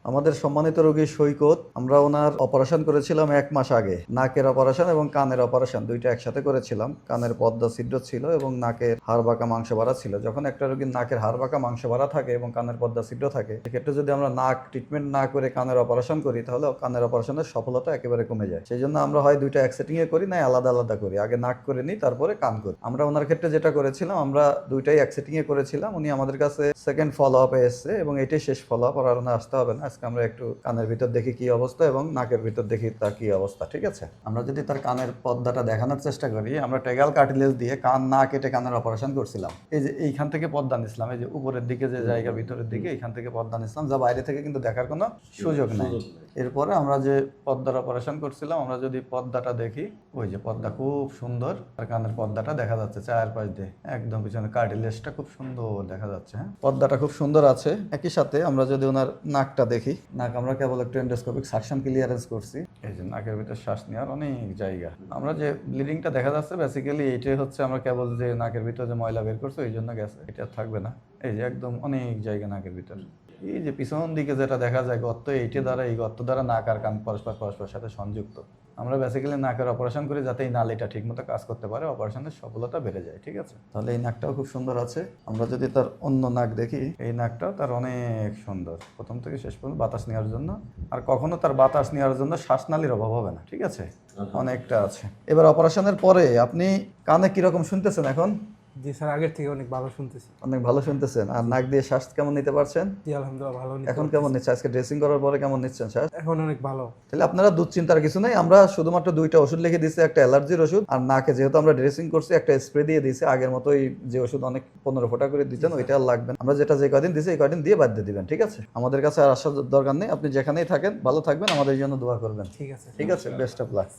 আমাদের সম্মানিত রোগী সৈকত, আমরা ওনার অপারেশন করেছিলাম 1 মাস আগে। নাকের অপারেশন এবং কানের অপারেশন দুইটা একসাথে করেছিলাম। কানের পর্দা ছিদ্র ছিল এবং নাকের হাড় বাঁকা মাংস বাড়া ছিল। যখন একটা রোগীর নাকের হাড় বাঁকা মাংস বাড়া থাকে এবং কানের পর্দা ছিদ্র থাকে, সেক্ষেত্রে যদি আমরা নাক ট্রিটমেন্ট না করে কানের অপারেশন করি, তাহলে কানের অপারেশনের সফলতা একেবারে কমে যায়। সেই জন্য আমরা হয় দুইটা একসেটিং এ করি, না আলাদা আলাদা করি। আগে নাক করে নিই, তারপরে কান করি। আমরা ওনার ক্ষেত্রে যেটা করেছিলাম, আমরা দুইটাই একসেটিং এ করেছিলাম। উনি আমাদের কাছে সেকেন্ড ফলো আপে এসছে এবং এটাই শেষ ফলো আপ। আর ওনার আসতে হবে না। আজকে আমরা একটু কানের ভিতর দেখি কি অবস্থা এবং নাকের ভিতর দেখি তার কি অবস্থা। ঠিক আছে, আমরা যদি তার কানের পর্দাটা দেখানোর চেষ্টা করি, আমরা টেগাল কার্টিলেজ দিয়ে কান না কেটে কানের অপারেশন করছিলাম। এই যে এইখান থেকে পর্দা নিছিলাম, এই যে উপরের দিকে যে জায়গা, ভিতরের দিকে এইখান থেকে পর্দা নিছিলাম, যা বাইরে থেকে কিন্তু দেখার কোনো সুযোগ নাই। এরপরে আমরা যে পর্দার অপারেশন করছিলাম, আমরা যদি পর্দাটা দেখি, ওই যে পর্দা খুব সুন্দর, আর কানের পর্দাটা দেখা যাচ্ছে চারপাশ দিয়ে একদম পিছনে কার্টিলেজটা খুব সুন্দর দেখা যাচ্ছে। হ্যাঁ, পর্দাটা খুব সুন্দর আছে। একই সাথে আমরা যদি ওনার নাকটা দেখি, নাক আমরা কেবল একটু এন্ডোস্কোপিক সাকশন ক্লিয়ারেন্স করছি। এই যে নাকের ভিতর শ্বাস নেওয়ার অনেক জায়গা। আমরা যে ব্লিডিংটা দেখা যাচ্ছে, বেসিক্যালি এইটাই হচ্ছে আমরা কেবল যে নাকের ভিতর যে ময়লা বের করছো, এই জন্য গেছে, এটা থাকবে না। এই যে একদম অনেক জায়গা নাকের ভিতর। এই যে পিছন দিকে যেটা দেখা যায় গর্ত, এইটা দ্বারা, এই গর্ত দ্বারা নাক আর কান পরস্পর সাথে সংযুক্ত। আমরা বেসিক্যালি নাকের অপারেশন করি যাতে এই নালীটা ঠিকমতো কাজ করতে পারে, অপারেশনের সফলতা বেড়ে যায়। ঠিক আছে, তাহলে এই নাকটাও খুব সুন্দর আছে। আমরা যদি তার অন্য নাক দেখি, এই নাকটাও তার অনেক সুন্দর, প্রথম থেকে শেষ পর্যন্ত বাতাস নেওয়ার জন্য। আর কখনো তার বাতাস নেওয়ার জন্য শ্বাসনালীর অভাব হবে না। ঠিক আছে, অনেকটা আছে। এবার অপারেশনের পরে আপনি কানে কিরকম শুনতেছেন এখন? জি স্যার, আগের থেকে অনেক ভালো শুনতেছি। অনেক ভালো শুনতেছেন। আর নাক দিয়ে শ্বাস কেমন নিতে পারছেন? জি আলহামদুলিল্লাহ ভালো নিতে এখন পারতেছি। কেমন নিচ্ছে? আজকে ড্রেসিং করার পরে কেমন নিচ্ছেন শ্বাস? এখন অনেক ভালো। তাহলে আপনারা দুশ্চিন্তার কিছু নেই। আমরা শুধুমাত্র দুইটা ওষুধ লিখে দিচ্ছি, একটা অ্যালার্জির ওষুধ, আর নাকে যেহেতু আমরা ড্রেসিং করছি একটা স্প্রে দিয়ে দিয়েছি। আগের মতোই যে ওষুধ অনেক 15 ফোঁটা করে দিতেন, ওইটা আর লাগবে না। আমরা যেটা যে কদিন দিচ্ছি এই কদিন দিয়ে বাদ দিয়ে দিবেন। ঠিক আছে, আমাদের কাছে আর আসার দরকার নেই। আপনি যেখানেই থাকেন ভালো থাকবেন, আমাদের জন্য দোয়া করবেন। ঠিক আছে। ঠিক আছে, বেস্ট অফ লাক।